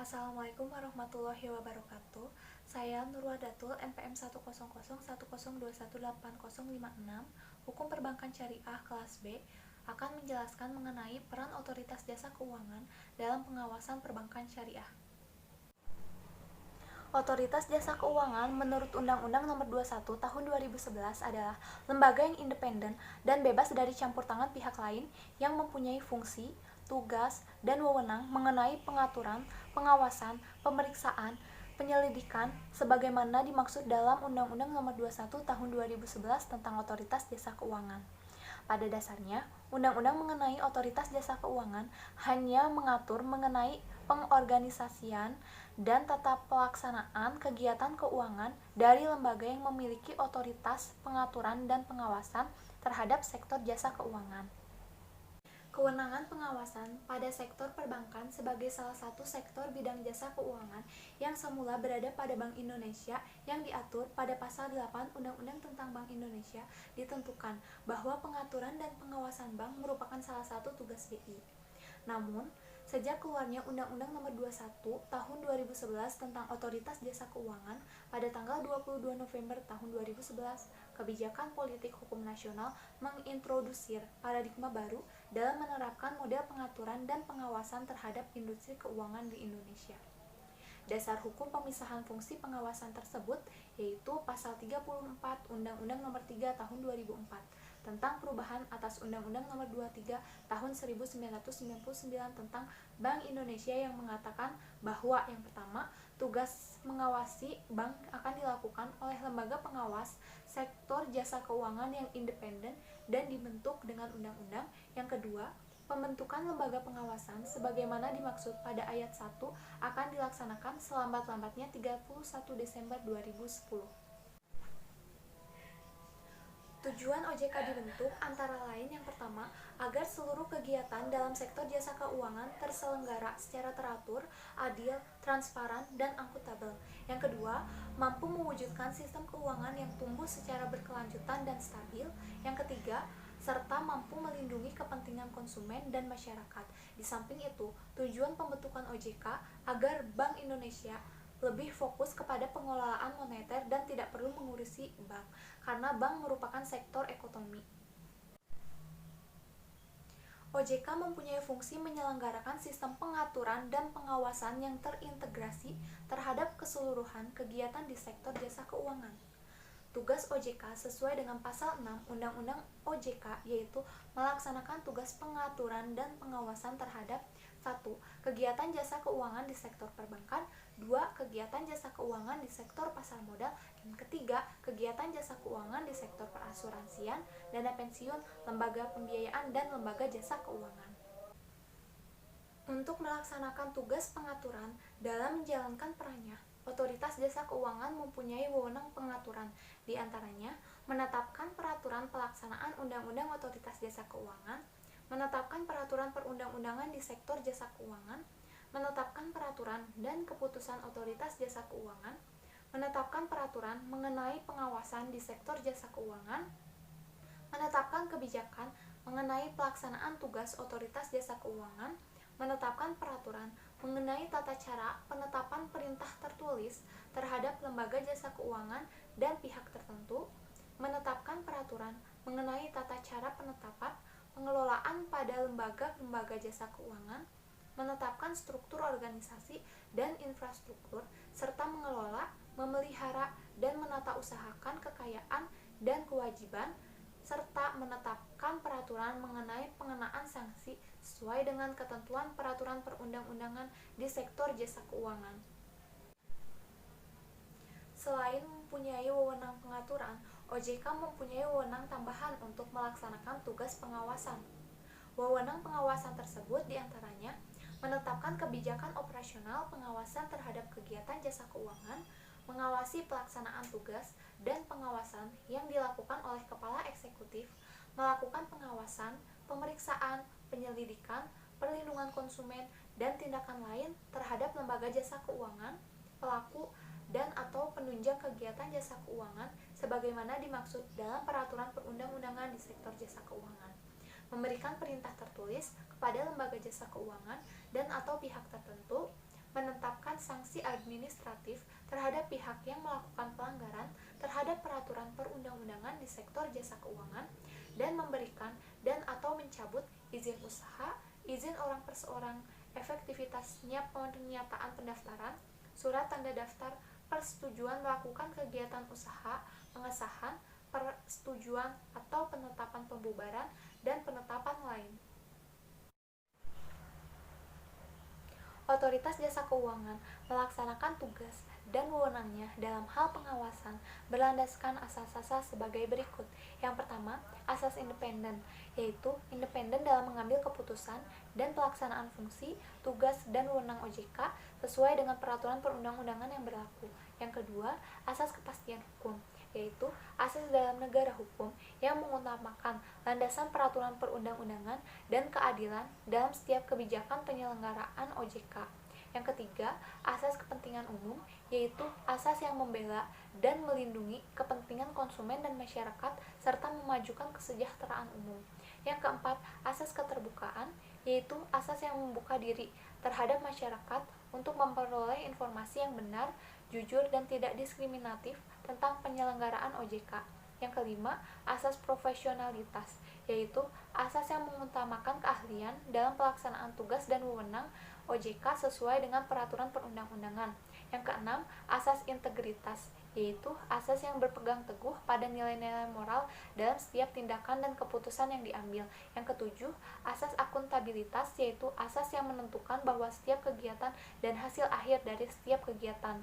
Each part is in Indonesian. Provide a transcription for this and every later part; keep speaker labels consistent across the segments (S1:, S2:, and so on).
S1: Assalamualaikum warahmatullahi wabarakatuh. Saya Nurwadatul, NPM 1001012180056, Hukum Perbankan Syariah kelas B, akan menjelaskan mengenai peran Otoritas Jasa Keuangan dalam pengawasan perbankan syariah. Otoritas Jasa Keuangan menurut Undang-Undang Nomor 21 Tahun 2011 adalah lembaga yang independen dan bebas dari campur tangan pihak lain yang mempunyai fungsi, tugas, dan wewenang mengenai pengaturan, pengawasan, pemeriksaan, penyelidikan sebagaimana dimaksud dalam Undang-Undang Nomor 21 Tahun 2011 tentang Otoritas Jasa Keuangan. Pada dasarnya, undang-undang mengenai Otoritas Jasa Keuangan hanya mengatur mengenai pengorganisasian dan tata pelaksanaan kegiatan keuangan dari lembaga yang memiliki otoritas pengaturan dan pengawasan terhadap sektor jasa keuangan. Kewenangan pengawasan pada sektor perbankan sebagai salah satu sektor bidang jasa keuangan yang semula berada pada Bank Indonesia yang diatur pada Pasal 8 Undang-Undang tentang Bank Indonesia ditentukan bahwa pengaturan dan pengawasan bank merupakan salah satu tugas BI. Namun, sejak keluarnya Undang-Undang Nomor 21 Tahun 2011 tentang Otoritas Jasa Keuangan pada tanggal 22 November tahun 2011, kebijakan politik hukum nasional mengintrodusir paradigma baru dalam menerapkan model pengaturan dan pengawasan terhadap industri keuangan di Indonesia. Dasar hukum pemisahan fungsi pengawasan tersebut yaitu Pasal 34 Undang-Undang Nomor 3 Tahun 2004 tentang perubahan atas Undang-Undang Nomor 23 Tahun 1999 tentang Bank Indonesia yang mengatakan bahwa yang pertama, tugas mengawasi bank akan dilakukan oleh lembaga pengawas sektor jasa keuangan yang independen dan dibentuk dengan undang-undang. Yang kedua, pembentukan lembaga pengawasan sebagaimana dimaksud pada ayat 1 akan dilaksanakan selambat-lambatnya 31 Desember 2010. Tujuan OJK dibentuk antara lain yang pertama, agar seluruh kegiatan dalam sektor jasa keuangan terselenggara secara teratur, adil, transparan, dan akuntabel. Yang kedua, mampu mewujudkan sistem keuangan yang tumbuh secara berkelanjutan dan stabil. Yang ketiga, serta mampu melindungi kepentingan konsumen dan masyarakat. Di samping itu, tujuan pembentukan OJK agar Bank Indonesia lebih fokus kepada pengelolaan moneter dan tidak perlu mengurusi bank, karena bank merupakan sektor ekonomi. OJK mempunyai fungsi menyelenggarakan sistem pengaturan dan pengawasan yang terintegrasi terhadap keseluruhan kegiatan di sektor jasa keuangan. Tugas OJK sesuai dengan Pasal 6 Undang-Undang OJK yaitu melaksanakan tugas pengaturan dan pengawasan terhadap 1. Kegiatan jasa keuangan di sektor perbankan, 2. Kegiatan jasa keuangan di sektor pasar modal, dan ketiga, kegiatan jasa keuangan di sektor perasuransian, dana pensiun, lembaga pembiayaan, dan lembaga jasa keuangan. Untuk melaksanakan tugas pengaturan dalam menjalankan perannya, Otoritas Jasa Keuangan mempunyai wewenang pengaturan, di antaranya menetapkan peraturan pelaksanaan Undang-Undang Otoritas Jasa Keuangan, menetapkan peraturan perundang-undangan di sektor jasa keuangan, menetapkan peraturan dan keputusan Otoritas Jasa Keuangan, menetapkan peraturan mengenai pengawasan di sektor jasa keuangan, menetapkan kebijakan mengenai pelaksanaan tugas Otoritas Jasa Keuangan, menetapkan peraturan mengenai tata cara penetapan perintah tertulis terhadap lembaga jasa keuangan dan pihak tertentu, menetapkan peraturan mengenai tata cara penetapan pengelolaan pada lembaga-lembaga jasa keuangan, menetapkan struktur organisasi dan infrastruktur, serta mengelola, memelihara, dan menata usahakan kekayaan dan kewajiban, serta menetapkan peraturan mengenai pengenaan sanksi sesuai dengan ketentuan peraturan perundang-undangan di sektor jasa keuangan. Selain mempunyai wewenang pengaturan, OJK mempunyai wewenang tambahan untuk melaksanakan tugas pengawasan. Wewenang pengawasan tersebut diantaranya menetapkan kebijakan operasional pengawasan terhadap kegiatan jasa keuangan, mengawasi pelaksanaan tugas dan pengawasan yang dilakukan oleh Kepala Eksekutif, melakukan pengawasan, pemeriksaan, penyelidikan, perlindungan konsumen, dan tindakan lain terhadap lembaga jasa keuangan, pelaku, dan atau penunjang kegiatan jasa keuangan sebagaimana dimaksud dalam peraturan perundang-undangan di sektor jasa keuangan, memberikan perintah tertulis kepada lembaga jasa keuangan dan atau pihak tertentu, menetapkan sanksi administratif terhadap pihak yang melakukan pelanggaran terhadap peraturan perundang-undangan di sektor jasa keuangan, dan memberikan dan atau mencabut izin usaha, izin orang perseorang, efektivitasnya pernyataan pendaftaran, surat tanda daftar, persetujuan melakukan kegiatan usaha, pengesahan, persetujuan atau penetapan pembubaran, dan penetapan lain. Otoritas Jasa Keuangan melaksanakan tugas dan wewenangnya dalam hal pengawasan berlandaskan asas-asas sebagai berikut. Yang pertama, asas independen, yaitu independen dalam mengambil keputusan dan pelaksanaan fungsi, tugas, dan wewenang OJK sesuai dengan peraturan perundang-undangan yang berlaku. Yang kedua, asas kepastian hukum, yaitu asas dalam negara hukum yang mengutamakan landasan peraturan perundang-undangan dan keadilan dalam setiap kebijakan penyelenggaraan OJK. Yang ketiga, asas kepentingan umum, yaitu asas yang membela dan melindungi kepentingan konsumen dan masyarakat serta memajukan kesejahteraan umum. Yang keempat, asas keterbukaan, yaitu asas yang membuka diri terhadap masyarakat untuk memperoleh informasi yang benar, jujur, dan tidak diskriminatif tentang penyelenggaraan OJK. Yang kelima, asas profesionalitas, yaitu asas yang mengutamakan keahlian dalam pelaksanaan tugas dan wewenang OJK sesuai dengan peraturan perundang-undangan. Yang keenam, asas integritas, yaitu asas yang berpegang teguh pada nilai-nilai moral dalam setiap tindakan dan keputusan yang diambil. Yang ketujuh, asas akuntabilitas, yaitu asas yang menentukan bahwa setiap kegiatan dan hasil akhir dari setiap kegiatan.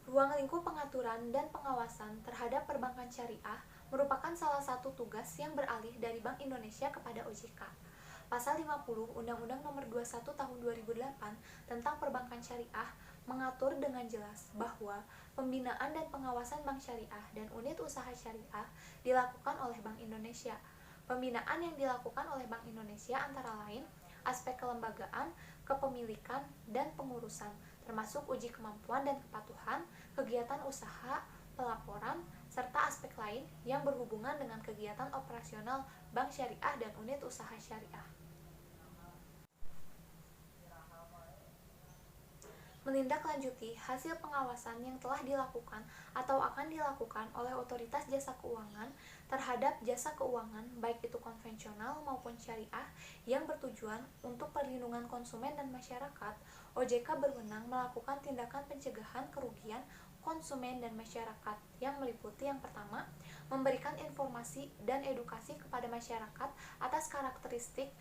S1: Ruang lingkup pengaturan dan pengawasan terhadap perbankan syariah merupakan salah satu tugas yang beralih dari Bank Indonesia kepada OJK. Pasal 50 Undang-Undang Nomor 21 Tahun 2008 tentang Perbankan Syariah mengatur dengan jelas bahwa pembinaan dan pengawasan bank syariah dan unit usaha syariah dilakukan oleh Bank Indonesia. Pembinaan yang dilakukan oleh Bank Indonesia antara lain aspek kelembagaan, kepemilikan, dan pengurusan, termasuk uji kemampuan dan kepatuhan, kegiatan usaha, pelaporan, serta aspek lain yang berhubungan dengan kegiatan operasional bank syariah dan unit usaha syariah. Menindaklanjuti hasil pengawasan yang telah dilakukan atau akan dilakukan oleh Otoritas Jasa Keuangan terhadap jasa keuangan baik itu konvensional maupun syariah yang bertujuan untuk perlindungan konsumen dan masyarakat, OJK berwenang melakukan tindakan pencegahan kerugian konsumen dan masyarakat yang meliputi yang pertama, memberikan informasi dan edukasi kepada masyarakat atas karakteristik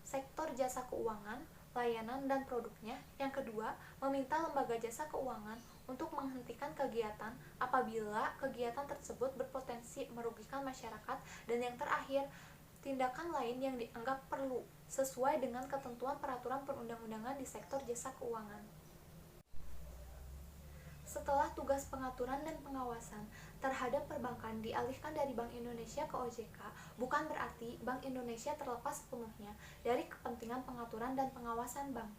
S1: sektor jasa keuangan, layanan dan produknya. Yang kedua, meminta lembaga jasa keuangan untuk menghentikan kegiatan apabila kegiatan tersebut berpotensi merugikan masyarakat. Dan yang terakhir, tindakan lain yang dianggap perlu sesuai dengan ketentuan peraturan perundang-undangan di sektor jasa keuangan. Setelah tugas pengaturan dan pengawasan terhadap perbankan dialihkan dari Bank Indonesia ke OJK, bukan berarti Bank Indonesia terlepas sepenuhnya dari kepentingan pengaturan dan pengawasan bank.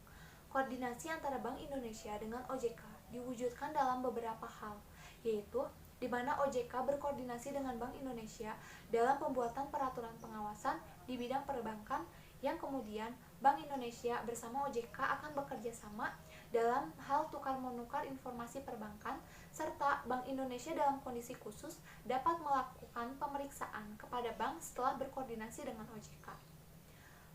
S1: Koordinasi antara Bank Indonesia dengan OJK diwujudkan dalam beberapa hal, yaitu di mana OJK berkoordinasi dengan Bank Indonesia dalam pembuatan peraturan pengawasan di bidang perbankan, yang kemudian Bank Indonesia bersama OJK akan bekerja sama dalam hal tukar-menukar informasi perbankan, serta Bank Indonesia dalam kondisi khusus dapat melakukan pemeriksaan kepada bank setelah berkoordinasi dengan OJK.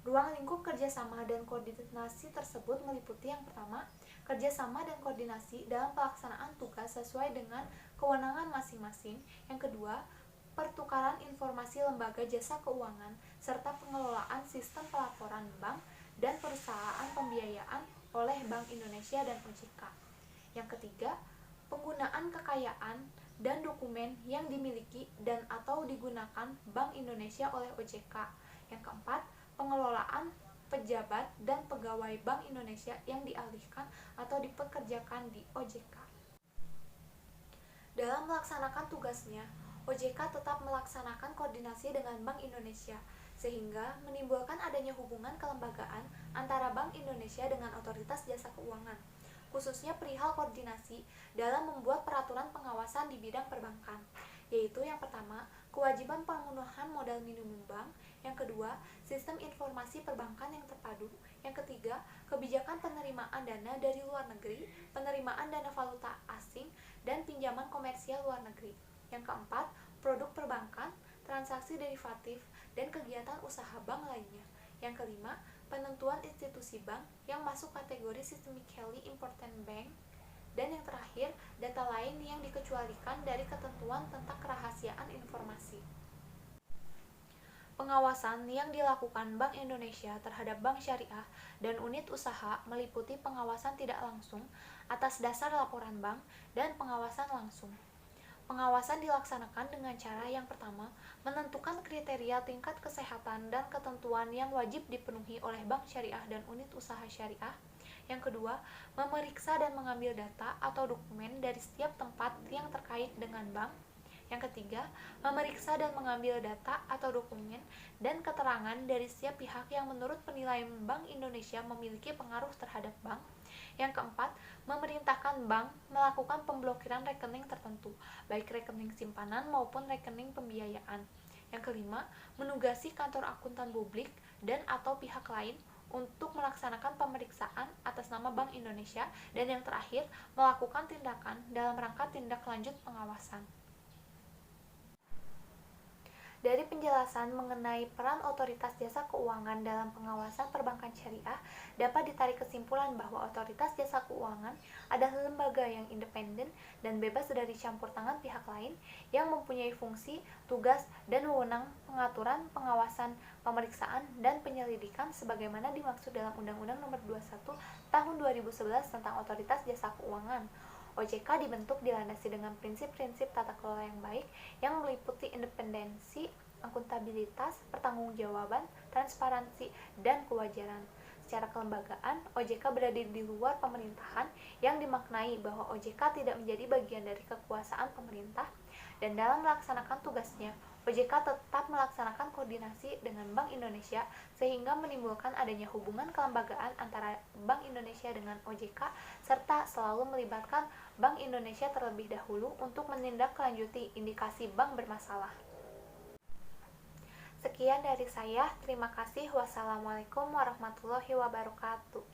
S1: Ruang lingkup kerjasama dan koordinasi tersebut meliputi yang pertama, kerjasama dan koordinasi dalam pelaksanaan tugas sesuai dengan kewenangan masing-masing. Yang kedua, pertukaran informasi lembaga jasa keuangan serta pengelolaan sistem pelaporan bank dan perusahaan pembiayaan oleh Bank Indonesia dan OJK. Yang ketiga, penggunaan kekayaan dan dokumen yang dimiliki dan atau digunakan Bank Indonesia oleh OJK. Yang keempat, pengelolaan pejabat dan pegawai Bank Indonesia yang dialihkan atau dipekerjakan di OJK. Dalam melaksanakan tugasnya, OJK tetap melaksanakan koordinasi dengan Bank Indonesia, sehingga menimbulkan adanya hubungan kelembagaan antara Bank Indonesia dengan Otoritas Jasa Keuangan, khususnya perihal koordinasi dalam membuat peraturan pengawasan di bidang perbankan, yaitu yang pertama, kewajiban pemenuhan modal minimum bank, yang kedua, sistem informasi perbankan yang terpadu, yang ketiga, kebijakan kebijakan penerimaan dana dari luar negeri, penerimaan dana valuta asing, dan pinjaman komersial luar negeri. Yang keempat, produk perbankan, transaksi derivatif, dan kegiatan usaha bank lainnya. Yang kelima, penentuan institusi bank yang masuk kategori systemically important bank. Dan yang terakhir, data lain yang dikecualikan dari ketentuan tentang kerahasiaan informasi. Pengawasan yang dilakukan Bank Indonesia terhadap bank syariah dan unit usaha meliputi pengawasan tidak langsung atas dasar laporan bank dan pengawasan langsung. Pengawasan dilaksanakan dengan cara yang pertama, menentukan kriteria tingkat kesehatan dan ketentuan yang wajib dipenuhi oleh bank syariah dan unit usaha syariah. Yang kedua, memeriksa dan mengambil data atau dokumen dari setiap tempat yang terkait dengan bank. Yang ketiga, memeriksa dan mengambil data atau dokumen dan keterangan dari setiap pihak yang menurut penilaian Bank Indonesia memiliki pengaruh terhadap bank. Yang keempat, memerintahkan bank melakukan pemblokiran rekening tertentu, baik rekening simpanan maupun rekening pembiayaan. Yang kelima, menugasi kantor akuntan publik dan atau pihak lain untuk melaksanakan pemeriksaan atas nama Bank Indonesia. Dan yang terakhir, melakukan tindakan dalam rangka tindak lanjut pengawasan. Dari penjelasan mengenai peran otoritas jasa keuangan dalam pengawasan perbankan syariah, dapat ditarik kesimpulan bahwa otoritas jasa keuangan adalah lembaga yang independen dan bebas dari campur tangan pihak lain yang mempunyai fungsi, tugas, dan wewenang pengaturan, pengawasan, pemeriksaan, dan penyelidikan sebagaimana dimaksud dalam Undang-Undang Nomor 21 Tahun 2011 tentang Otoritas Jasa Keuangan. OJK dibentuk dilandasi dengan prinsip-prinsip tata kelola yang baik yang meliputi independensi, akuntabilitas, pertanggungjawaban, transparansi, dan kewajaran. Secara kelembagaan, OJK berada di luar pemerintahan yang dimaknai bahwa OJK tidak menjadi bagian dari kekuasaan pemerintah, dan dalam melaksanakan tugasnya, OJK tetap melaksanakan koordinasi dengan Bank Indonesia sehingga menimbulkan adanya hubungan kelembagaan antara Bank Indonesia dengan OJK serta selalu melibatkan Bank Indonesia terlebih dahulu untuk menindaklanjuti indikasi bank bermasalah. Sekian dari saya, terima kasih. Wassalamualaikum warahmatullahi wabarakatuh.